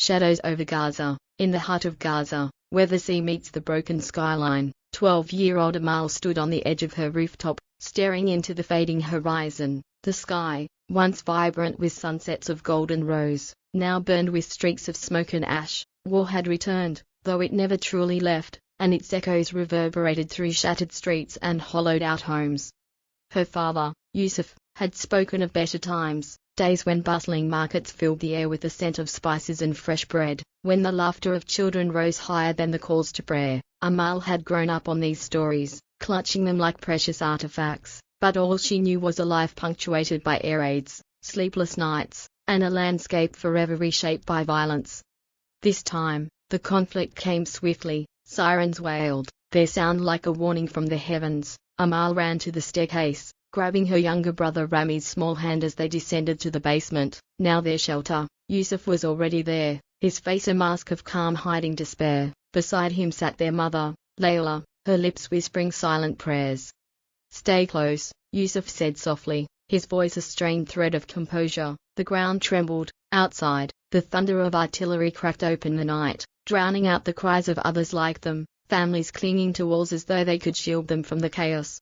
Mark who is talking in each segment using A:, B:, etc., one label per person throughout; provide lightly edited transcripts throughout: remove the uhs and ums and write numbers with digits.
A: Shadows over Gaza. In the heart of Gaza, where the sea meets the broken skyline, 12-year-old Amal stood on the edge of her rooftop, staring into the fading horizon. The sky, once vibrant with sunsets of gold and rose, now burned with streaks of smoke and ash. War had returned, though it never truly left, and its echoes reverberated through shattered streets and hollowed-out homes. Her father, Yusuf, had spoken of better times, days when bustling markets filled the air with the scent of spices and fresh bread, when the laughter of children rose higher than the calls to prayer. Amal had grown up on these stories, clutching them like precious artifacts, but all she knew was a life punctuated by air raids, sleepless nights, and a landscape forever reshaped by violence. This time, the conflict came swiftly. Sirens wailed, their sound like a warning from the heavens. Amal ran to the staircase, grabbing her younger brother Rami's small hand as they descended to the basement. Now their shelter. Yusuf was already there, his face a mask of calm hiding despair. Beside him sat their mother, Layla, her lips whispering silent prayers. "Stay close," Yusuf said softly, his voice a strained thread of composure. The ground trembled. Outside, the thunder of artillery cracked open the night, drowning out the cries of others like them, families clinging to walls as though they could shield them from the chaos.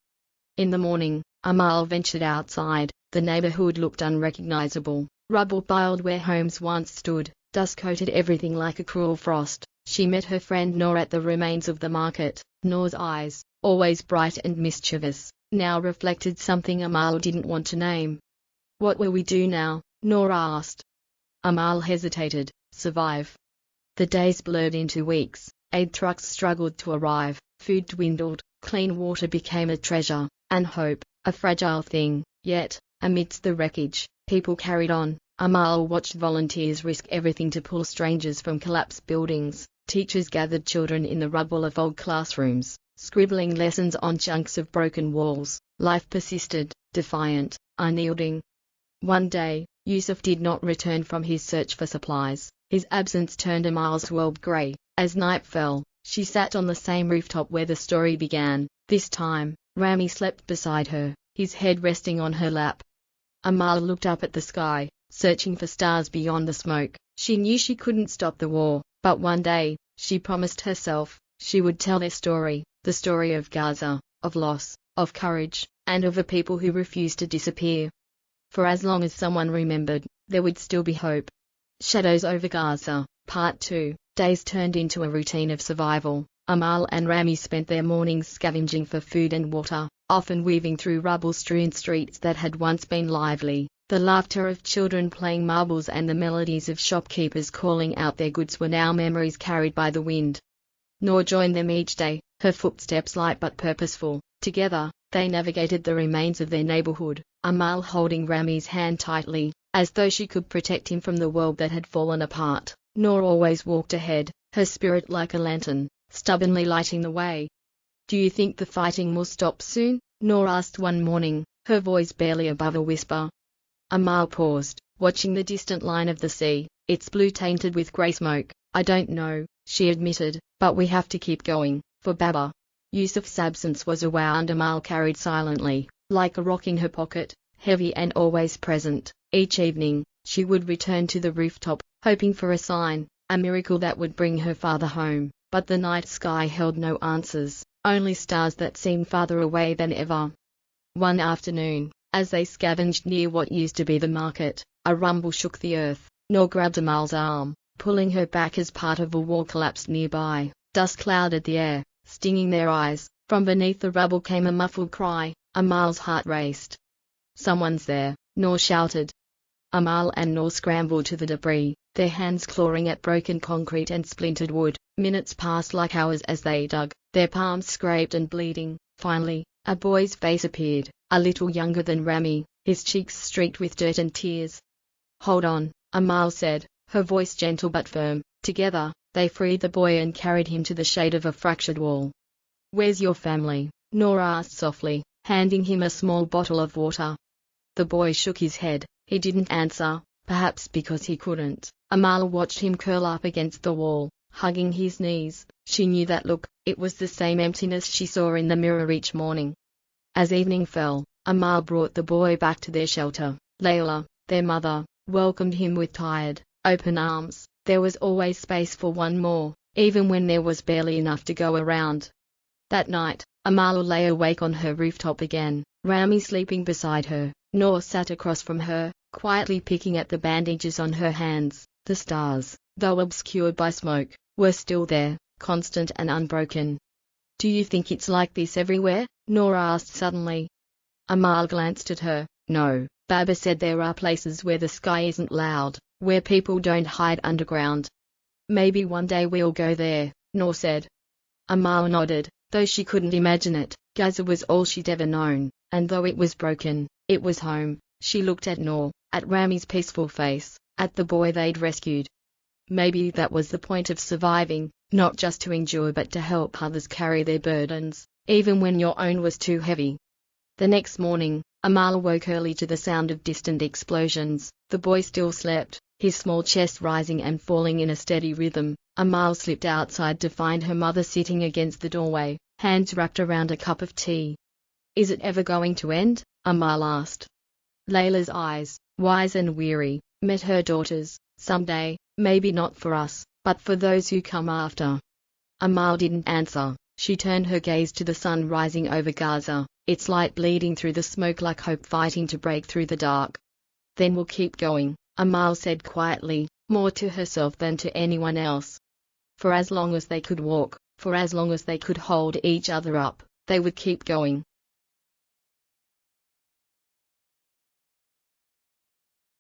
A: In the morning, Amal ventured outside. The neighborhood looked unrecognizable. Rubble piled where homes once stood, dust coated everything like a cruel frost. She met her friend Noor at the remains of the market. Noor's eyes, always bright and mischievous, now reflected something Amal didn't want to name. "What will we do now?" Noor asked. Amal hesitated. "Survive." The days blurred into weeks. Aid trucks struggled to arrive, food dwindled, clean water became a treasure, and hope, a fragile thing. Yet, amidst the wreckage, people carried on. Amal watched volunteers risk everything to pull strangers from collapsed buildings. Teachers gathered children in the rubble of old classrooms, scribbling lessons on chunks of broken walls. Life persisted, defiant, unyielding. One day, Yusuf did not return from his search for supplies. His absence turned Amal's world grey. As night fell, she sat on the same rooftop where the story began. This time, Rami slept beside her, his head resting on her lap. Amal looked up at the sky, searching for stars beyond the smoke. She knew she couldn't stop the war, but one day, she promised herself, she would tell their story, the story of Gaza, of loss, of courage, and of a people who refused to disappear. For as long as someone remembered, there would still be hope. Shadows over Gaza, Part 2. Days turned into a routine of survival. Amal and Rami spent their mornings scavenging for food and water, often weaving through rubble-strewn streets that had once been lively. The laughter of children playing marbles and the melodies of shopkeepers calling out their goods were now memories carried by the wind. Noor joined them each day, her footsteps light but purposeful. Together, they navigated the remains of their neighborhood, Amal holding Rami's hand tightly, as though she could protect him from the world that had fallen apart. Noor always walked ahead, her spirit like a lantern, stubbornly lighting the way. "Do you think the fighting will stop soon?" Noor asked one morning, her voice barely above a whisper. Amal paused, watching the distant line of the sea, its blue tainted with grey smoke. "I don't know," she admitted, "but we have to keep going, for Baba." Yusuf's absence was a wound Amal carried silently, like a rock in her pocket, heavy and always present. Each evening, she would return to the rooftop, hoping for a sign, a miracle that would bring her father home. But the night sky held no answers, only stars that seemed farther away than ever. One afternoon, as they scavenged near what used to be the market, a rumble shook the earth. Noor grabbed Amal's arm, pulling her back as part of a wall collapsed nearby. Dust clouded the air, stinging their eyes. From beneath the rubble came a muffled cry. Amal's heart raced. "Someone's there," Noor shouted. Amal and Noor scrambled to the debris, their hands clawing at broken concrete and splintered wood. Minutes passed like hours as they dug, their palms scraped and bleeding. Finally, a boy's face appeared, a little younger than Rami, his cheeks streaked with dirt and tears. "Hold on," Amal said, her voice gentle but firm. Together, they freed the boy and carried him to the shade of a fractured wall. "Where's your family?" Noor asked softly, handing him a small bottle of water. The boy shook his head. He didn't answer, perhaps because he couldn't. Amal watched him curl up against the wall, hugging his knees. She knew that look. It was the same emptiness she saw in the mirror each morning. As evening fell, Amal brought the boy back to their shelter. Layla, their mother, welcomed him with tired, open arms. There was always space for one more, even when there was barely enough to go around. That night, Amal lay awake on her rooftop again, Rami sleeping beside her. Noor sat across from her, quietly picking at the bandages on her hands. The stars, though obscured by smoke, were still there, constant and unbroken. "Do you think it's like this everywhere?" Noor asked suddenly. Amal glanced at her. "No," Baba said, "there are places where the sky isn't loud, where people don't hide underground." "Maybe one day we'll go there," Noor said. Amal nodded, though she couldn't imagine it. Gaza was all she'd ever known, and though it was broken, it was home. She looked at Noor, at Rami's peaceful face, at the boy they'd rescued. Maybe that was the point of surviving, not just to endure but to help others carry their burdens, even when your own was too heavy. The next morning, Amal woke early to the sound of distant explosions. The boy still slept, his small chest rising and falling in a steady rhythm. Amal slipped outside to find her mother sitting against the doorway, hands wrapped around a cup of tea. "Is it ever going to end?" Amal asked. Layla's eyes, wise and weary, met her daughter's. "Someday, maybe not for us, but for those who come after." Amal didn't answer. She turned her gaze to the sun rising over Gaza, its light bleeding through the smoke like hope fighting to break through the dark. "Then we'll keep going," Amal said quietly, more to herself than to anyone else. For as long as they could walk, for as long as they could hold each other up, they would keep going.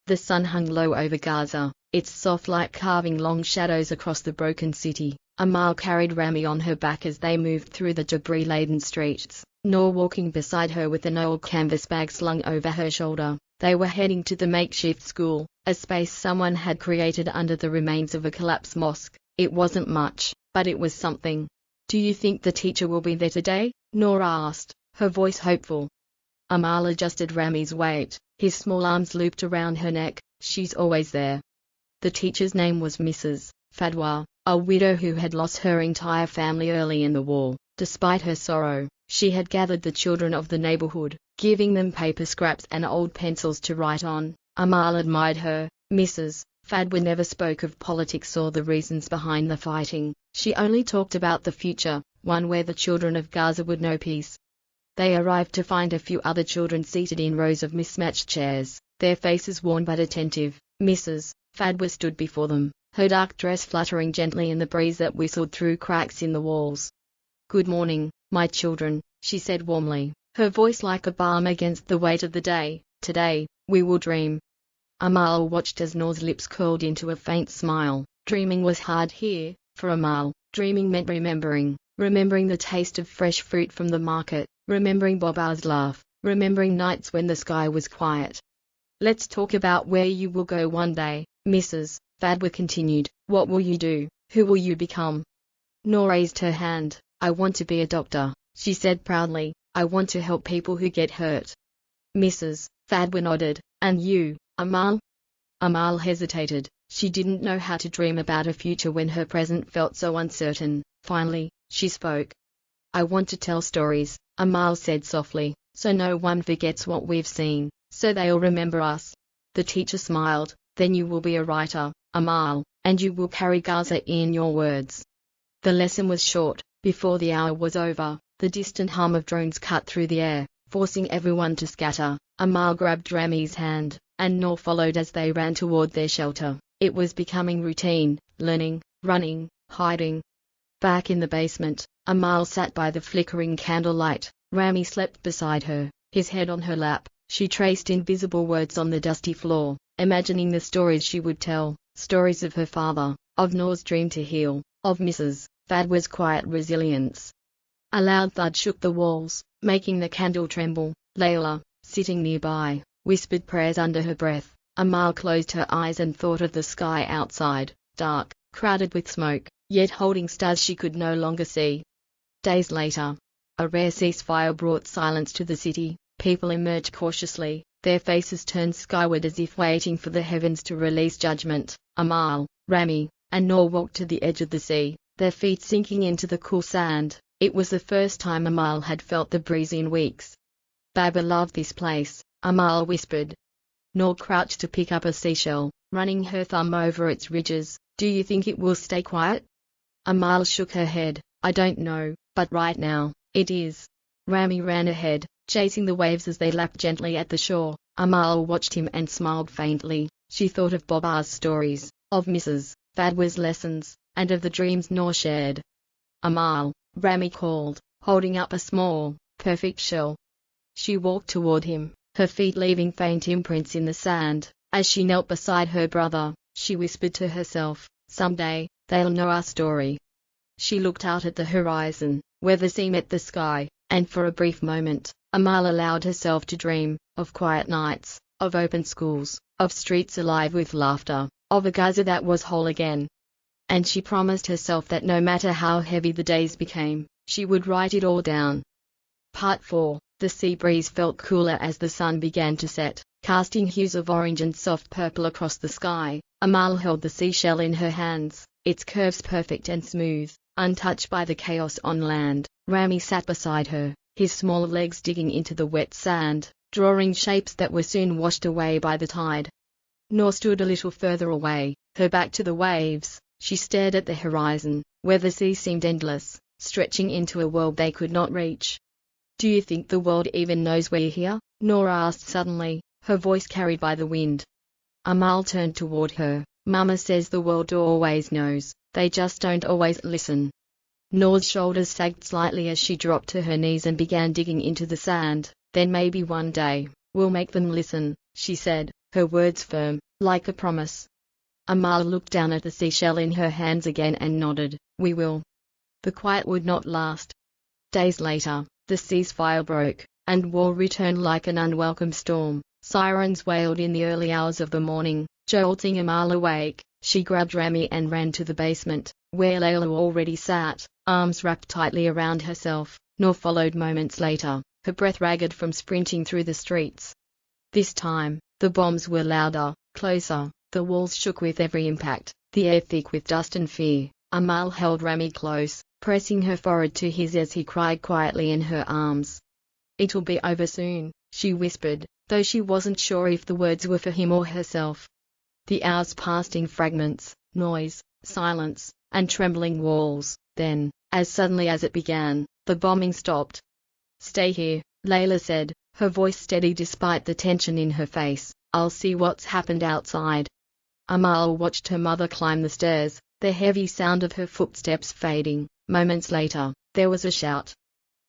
A: The sun hung low over Gaza, its soft light carving long shadows across the broken city. Amal carried Rami on her back as they moved through the debris-laden streets, Noor walking beside her with an old canvas bag slung over her shoulder. They were heading to the makeshift school, a space someone had created under the remains of a collapsed mosque. It wasn't much, but it was something. "Do you think the teacher will be there today?" Noor asked, her voice hopeful. Amal adjusted Rami's weight, his small arms looped around her neck. "She's always there." The teacher's name was Mrs. Fadwa, a widow who had lost her entire family early in the war. Despite her sorrow, she had gathered the children of the neighborhood, giving them paper scraps and old pencils to write on. Amal admired her. Mrs. Fadwa never spoke of politics or the reasons behind the fighting. She only talked about the future, one where the children of Gaza would know peace. They arrived to find a few other children seated in rows of mismatched chairs, their faces worn but attentive. Mrs. Fadwa stood before them, her dark dress fluttering gently in the breeze that whistled through cracks in the walls. "Good morning, my children," she said warmly, her voice like a balm against the weight of the day. "Today, we will dream." Amal watched as Noor's lips curled into a faint smile. Dreaming was hard here, for Amal. Dreaming meant remembering the taste of fresh fruit from the market, remembering Baba's laugh, remembering nights when the sky was quiet. "Let's talk about where you will go one day," Mrs. Fadwa continued. "What will you do? Who will you become?" Noor raised her hand. "I want to be a doctor," she said proudly. "I want to help people who get hurt." Mrs. Fadwa nodded. "And you, Amal?" Amal hesitated. She didn't know how to dream about a future when her present felt so uncertain. Finally, she spoke. "I want to tell stories," Amal said softly, "so no one forgets what we've seen, so they'll remember us." The teacher smiled. "Then you will be a writer, Amal, and you will carry Gaza in your words." The lesson was short. Before the hour was over, the distant hum of drones cut through the air, forcing everyone to scatter. Amal grabbed Rami's hand, and Noor followed as they ran toward their shelter. It was becoming routine, learning, running, hiding. Back in the basement, Amal sat by the flickering candlelight. Rami slept beside her, his head on her lap. She traced invisible words on the dusty floor, imagining the stories she would tell, stories of her father, of Noor's dream to heal, of Mrs. Fadwa's quiet resilience. A loud thud shook the walls, making the candle tremble. Layla, sitting nearby, whispered prayers under her breath. Amal closed her eyes and thought of the sky outside, dark, crowded with smoke, yet holding stars she could no longer see. Days later, a rare ceasefire brought silence to the city. People emerged cautiously, their faces turned skyward as if waiting for the heavens to release judgment. Amal, Rami, and Noor walked to the edge of the sea, their feet sinking into the cool sand. It was the first time Amal had felt the breeze in weeks. "Baba loved this place," Amal whispered. Noor crouched to pick up a seashell, running her thumb over its ridges. Do you think it will stay quiet? Amal shook her head. I don't know, but right now, it is. Rami ran ahead, chasing the waves as they lapped gently at the shore. Amal watched him and smiled faintly. She thought of Baba's stories, of Mrs. Fadwa's lessons, and of the dreams Noor shared. Amal, Rami called, holding up a small, perfect shell. She walked toward him, her feet leaving faint imprints in the sand. As she knelt beside her brother, she whispered to herself, someday, they'll know our story. She looked out at the horizon, where the sea met the sky, and for a brief moment, Amal allowed herself to dream, of quiet nights, of open schools, of streets alive with laughter, of a Gaza that was whole again. And she promised herself that no matter how heavy the days became, she would write it all down. Part 4. The sea breeze felt cooler as the sun began to set, casting hues of orange and soft purple across the sky. Amal held the seashell in her hands, its curves perfect and smooth, untouched by the chaos on land. Rami sat beside her, his small legs digging into the wet sand, drawing shapes that were soon washed away by the tide. Noor stood a little further away, her back to the waves. She stared at the horizon, where the sea seemed endless, stretching into a world they could not reach. Do you think the world even knows we're here? Noor asked suddenly, her voice carried by the wind. Amal turned toward her. Mama says the world always knows, they just don't always listen. Noor's shoulders sagged slightly as she dropped to her knees and began digging into the sand. Then maybe one day, we'll make them listen, she said, her words firm, like a promise. Amal looked down at the seashell in her hands again and nodded. We will. The quiet would not last. Days later, the ceasefire broke, and war returned like an unwelcome storm. Sirens wailed in the early hours of the morning, jolting Amal awake. She grabbed Rami and ran to the basement, where Layla already sat, arms wrapped tightly around herself. Noor followed moments later, her breath ragged from sprinting through the streets. This time, the bombs were louder, closer. The walls shook with every impact, the air thick with dust and fear. Amal held Rami close, pressing her forehead to his as he cried quietly in her arms. It'll be over soon, she whispered, though she wasn't sure if the words were for him or herself. The hours passed in fragments, noise, silence, and trembling walls. Then, as suddenly as it began, the bombing stopped. Stay here, Layla said, her voice steady despite the tension in her face. I'll see what's happened outside. Amal watched her mother climb the stairs, the heavy sound of her footsteps fading. Moments later, there was a shout.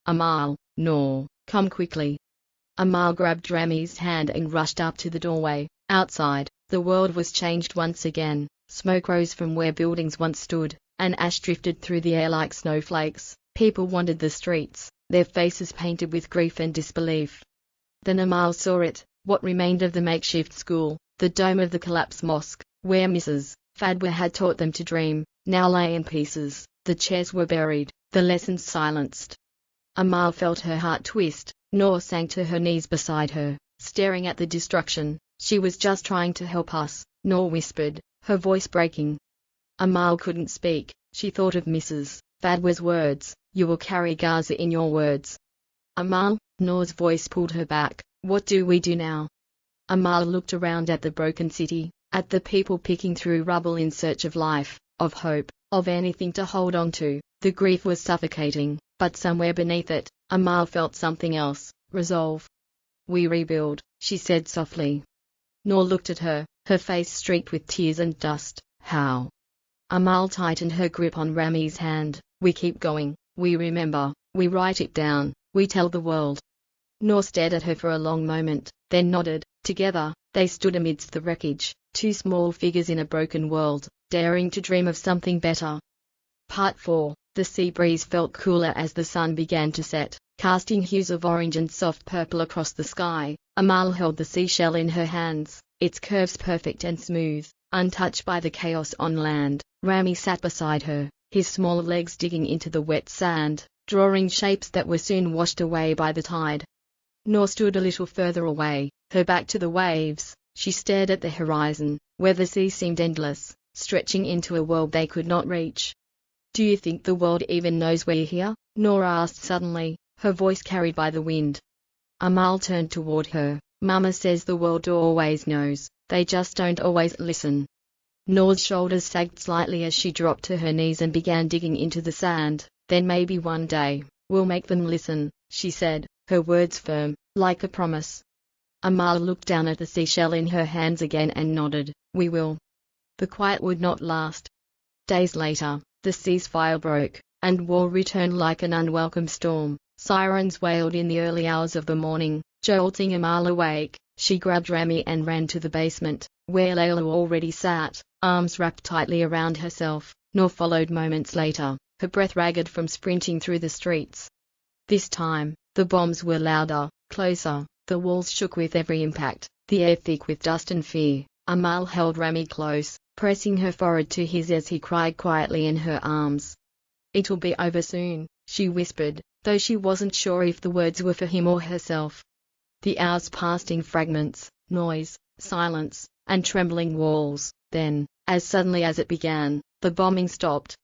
A: Amal, Noor, come quickly. Amal grabbed Rami's hand and rushed up to the doorway. Outside, the world was changed once again. Smoke rose from where buildings once stood, and ash drifted through the air like snowflakes. People wandered the streets, their faces painted with grief and disbelief. Then Amal saw it, what remained of the makeshift school, the dome of the collapsed mosque, where Mrs. Fadwa had taught them to dream, now lay in pieces. The chairs were buried, the lessons silenced. Amal felt her heart twist. Noor sank to her knees beside her, staring at the destruction. She was just trying to help us, Noor whispered, her voice breaking. Amal couldn't speak. She thought of Mrs. Fadwa's words, you will carry Gaza in your words. Amal, Noor's voice pulled her back. What do we do now? Amal looked around at the broken city, at the people picking through rubble in search of life, of hope, of anything to hold on to. The grief was suffocating, but somewhere beneath it, Amal felt something else, resolve. We rebuild, she said softly. Noor looked at her, her face streaked with tears and dust. How? Amal tightened her grip on Rami's hand. We keep going, we remember, we write it down, we tell the world. Noor stared at her for a long moment, then nodded. Together, they stood amidst the wreckage, two small figures in a broken world, daring to dream of something better. Part 4. The sea breeze felt cooler as the sun began to set, casting hues of orange and soft purple across the sky. Amal held the seashell in her hands, its curves perfect and smooth, untouched by the chaos on land. Rami sat beside her, his small legs digging into the wet sand, drawing shapes that were soon washed away by the tide. Noor stood a little further away, her back to the waves. She stared at the horizon, where the sea seemed endless, stretching into a world they could not reach. Do you think the world even knows we're here? Noor asked suddenly, her voice carried by the wind. Amal turned toward her. Mama says the world always knows, they just don't always listen. Noor's shoulders sagged slightly as she dropped to her knees and began digging into the sand. Then maybe one day, we'll make them listen, she said, her words firm, like a promise. Amal looked down at the seashell in her hands again and nodded. We will. The quiet would not last. Days later, the ceasefire broke, and war returned like an unwelcome storm. Sirens wailed in the early hours of the morning, jolting Amal awake. She grabbed Rami and ran to the basement, where Layla already sat, arms wrapped tightly around herself. Noor followed moments later, her breath ragged from sprinting through the streets. This time, the bombs were louder, closer, the walls shook with every impact, the air thick with dust and fear. Amal held Rami close, pressing her forehead to his as he cried quietly in her arms. It'll be over soon, she whispered, though she wasn't sure if the words were for him or herself. The hours passed in fragments, noise, silence, and trembling walls. Then, as suddenly as it began, the bombing stopped.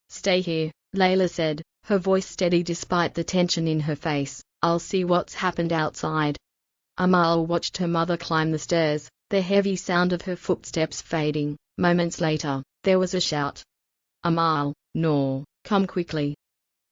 A: Stay here, Layla said, her voice steady despite the tension in her face. I'll see what's happened outside. Amal watched her mother climb the stairs, the heavy sound of her footsteps fading. Moments later, there was a shout. Amal, Noor, come quickly.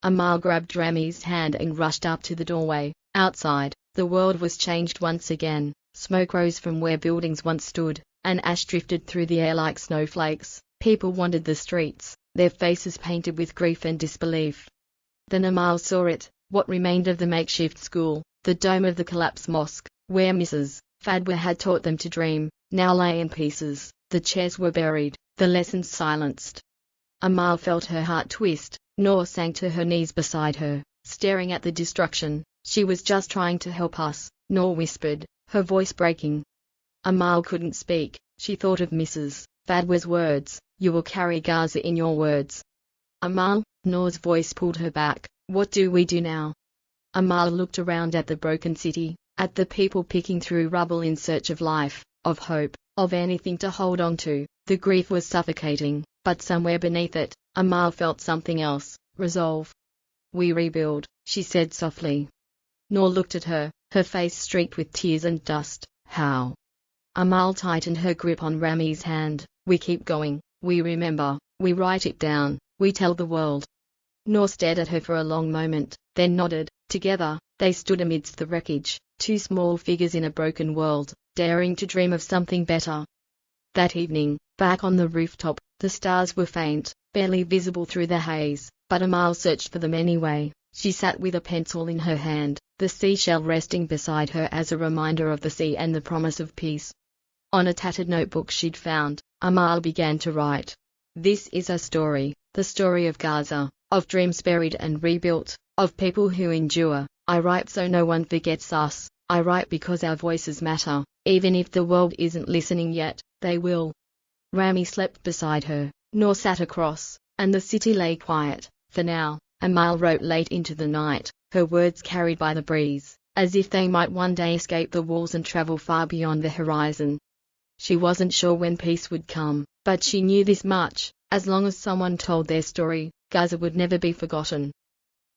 A: Amal grabbed Rami's hand and rushed up to the doorway. Outside, the world was changed once again. Smoke rose from where buildings once stood, and ash drifted through the air like snowflakes. People wandered the streets, their faces painted with grief and disbelief. Then Amal saw it, what remained of the makeshift school, the dome of the collapsed mosque, where Mrs. Fadwa had taught them to dream, now lay in pieces. The chairs were buried, the lessons silenced. Amal felt her heart twist. Noor sank to her knees beside her, staring at the destruction. She was just trying to help us, Noor whispered, her voice breaking. Amal couldn't speak. She thought of Mrs. Fadwa's words, you will carry Gaza in your words. Amal, Noor's voice pulled her back. What do we do now? Amal looked around at the broken city, at the people picking through rubble in search of life, of hope, of anything to hold on to. The grief was suffocating, but somewhere beneath it, Amal felt something else, resolve. We rebuild, she said softly. Noor looked at her, her face streaked with tears and dust. How? Amal tightened her grip on Rami's hand. We keep going, we remember, we write it down, we tell the world. Noor stared at her for a long moment, then nodded. Together, they stood amidst the wreckage, two small figures in a broken world, daring to dream of something better. That evening, back on the rooftop, the stars were faint, barely visible through the haze, but Amal searched for them anyway. She sat with a pencil in her hand, the seashell resting beside her as a reminder of the sea and the promise of peace. On a tattered notebook she'd found, Amal began to write. This is a story, the story of Gaza, of dreams buried and rebuilt, of people who endure. I write so no one forgets us. I write because our voices matter. Even if the world isn't listening yet, they will. Rami slept beside her. Noor sat across, and the city lay quiet. For now, Amal wrote late into the night, her words carried by the breeze, as if they might one day escape the walls and travel far beyond the horizon. She wasn't sure when peace would come, but she knew this much: as long as someone told their story, Gaza would never be forgotten.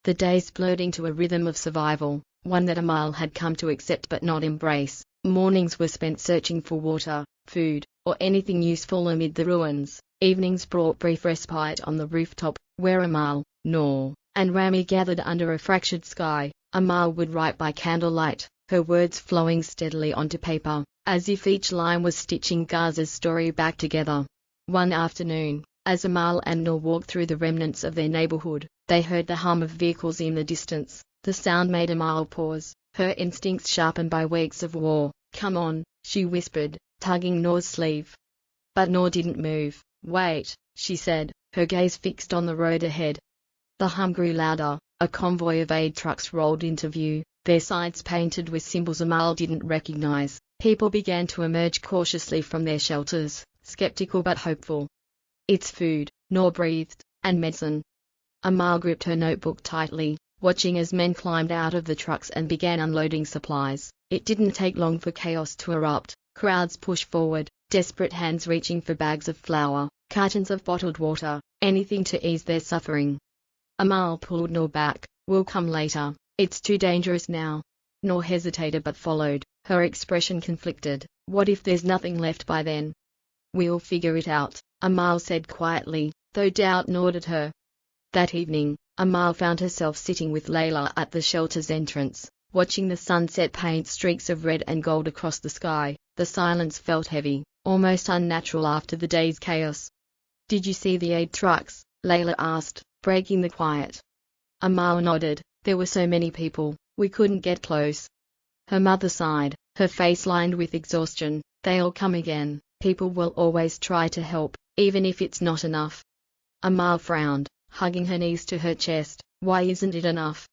A: The days blurred into a rhythm of survival, one that Amal had come to accept but not embrace. Mornings were spent searching for water, food, or anything useful amid the ruins. Evenings brought brief respite on the rooftop, where Amal, Noor, and Rami gathered under a fractured sky. Amal would write by candlelight, her words flowing steadily onto paper, as if each line was stitching Gaza's story back together. One afternoon, as Amal and Noor walked through the remnants of their neighborhood, they heard the hum of vehicles in the distance. The sound made Amal pause, her instincts sharpened by weeks of war. Come on, she whispered, tugging Noor's sleeve. But Noor didn't move. Wait, she said, her gaze fixed on the road ahead. The hum grew louder. A convoy of aid trucks rolled into view, their sides painted with symbols Amal didn't recognize. People began to emerge cautiously from their shelters, skeptical but hopeful. It's food, Noor breathed, and medicine. Amal gripped her notebook tightly, watching as men climbed out of the trucks and began unloading supplies. It didn't take long for chaos to erupt. Crowds pushed forward, desperate hands reaching for bags of flour, cartons of bottled water, anything to ease their suffering. Amal pulled Noor back. We'll come later. It's too dangerous now. Noor hesitated but followed, her expression conflicted. What if there's nothing left by then? We'll figure it out, Amal said quietly, though doubt gnawed at her. That evening, Amal found herself sitting with Layla at the shelter's entrance, watching the sunset paint streaks of red and gold across the sky. The silence felt heavy, almost unnatural after the day's chaos. Did you see the aid trucks? Layla asked, breaking the quiet. Amal nodded. There were so many people, we couldn't get close. Her mother sighed, her face lined with exhaustion. They'll come again. People will always try to help, even if it's not enough. Amal frowned, hugging her knees to her chest. Why isn't it enough?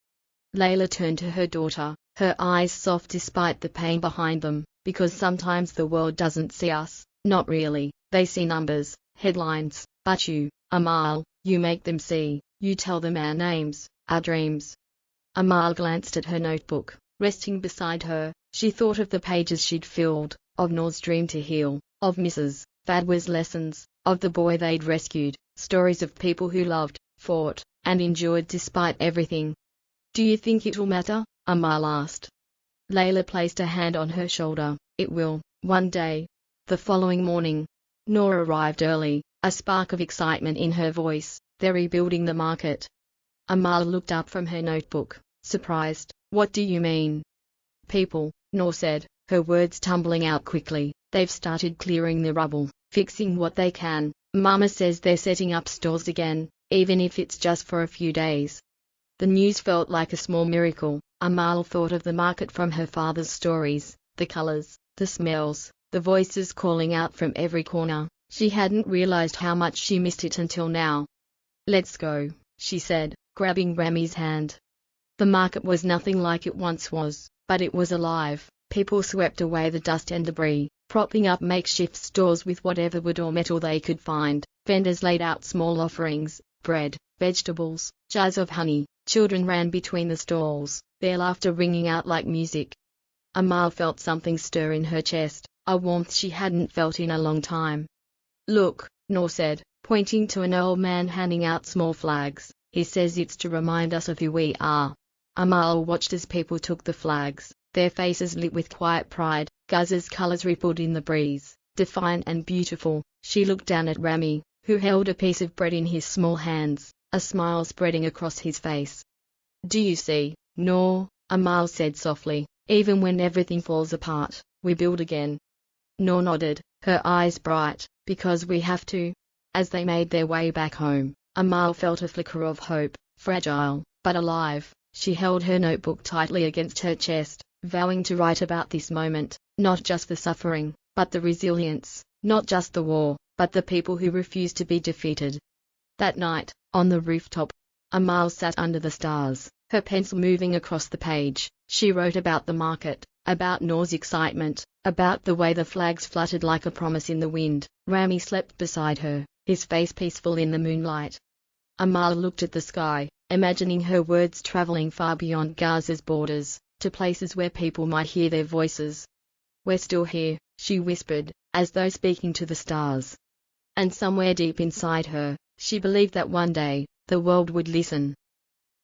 A: Layla turned to her daughter, her eyes soft despite the pain behind them. Because sometimes the world doesn't see us. Not really. They see numbers, headlines. But you, Amal, you make them see. You tell them our names, our dreams. Amal glanced at her notebook, resting beside her. She thought of the pages she'd filled, of Noor's dream to heal, of Mrs. Fadwa's lessons, of the boy they'd rescued, stories of people who loved, fought, and endured despite everything. Do you think it'll matter? Amal asked. Layla placed a hand on her shoulder. It will, one day. The following morning, Noor arrived early, a spark of excitement in her voice. They're rebuilding the market. Amal looked up from her notebook, surprised. What do you mean? People, Noor said, her words tumbling out quickly. They've started clearing the rubble, fixing what they can. Mama says they're setting up stores again, even if it's just for a few days. The news felt like a small miracle. Amal thought of the market from her father's stories, the colors, the smells, the voices calling out from every corner. She hadn't realized how much she missed it until now. Let's go, she said, grabbing Rami's hand. The market was nothing like it once was, but it was alive. People swept away the dust and debris, propping up makeshift stores with whatever wood or metal they could find. Vendors laid out small offerings, bread, vegetables, jars of honey. Children ran between the stalls, their laughter ringing out like music. Amal felt something stir in her chest, a warmth she hadn't felt in a long time. Look, Noor said, pointing to an old man handing out small flags. He says it's to remind us of who we are. Amal watched as people took the flags, their faces lit with quiet pride. Gaza's colors rippled in the breeze, defiant and beautiful. She looked down at Rami, who held a piece of bread in his small hands, a smile spreading across his face. Do you see, Noor? Amal said softly. Even when everything falls apart, we build again. Noor nodded, her eyes bright. Because we have to. As they made their way back home, Amal felt a flicker of hope, fragile, but alive. She held her notebook tightly against her chest, vowing to write about this moment, not just the suffering, but the resilience, not just the war, but the people who refused to be defeated. That night, on the rooftop, Amal sat under the stars, her pencil moving across the page. She wrote about the market, about Noor's excitement, about the way the flags fluttered like a promise in the wind. Rami slept beside her, his face peaceful in the moonlight. Amal looked at the sky, imagining her words traveling far beyond Gaza's borders, to places where people might hear their voices. We're still here, she whispered, as though speaking to the stars. And somewhere deep inside her, she believed that one day, the world would listen.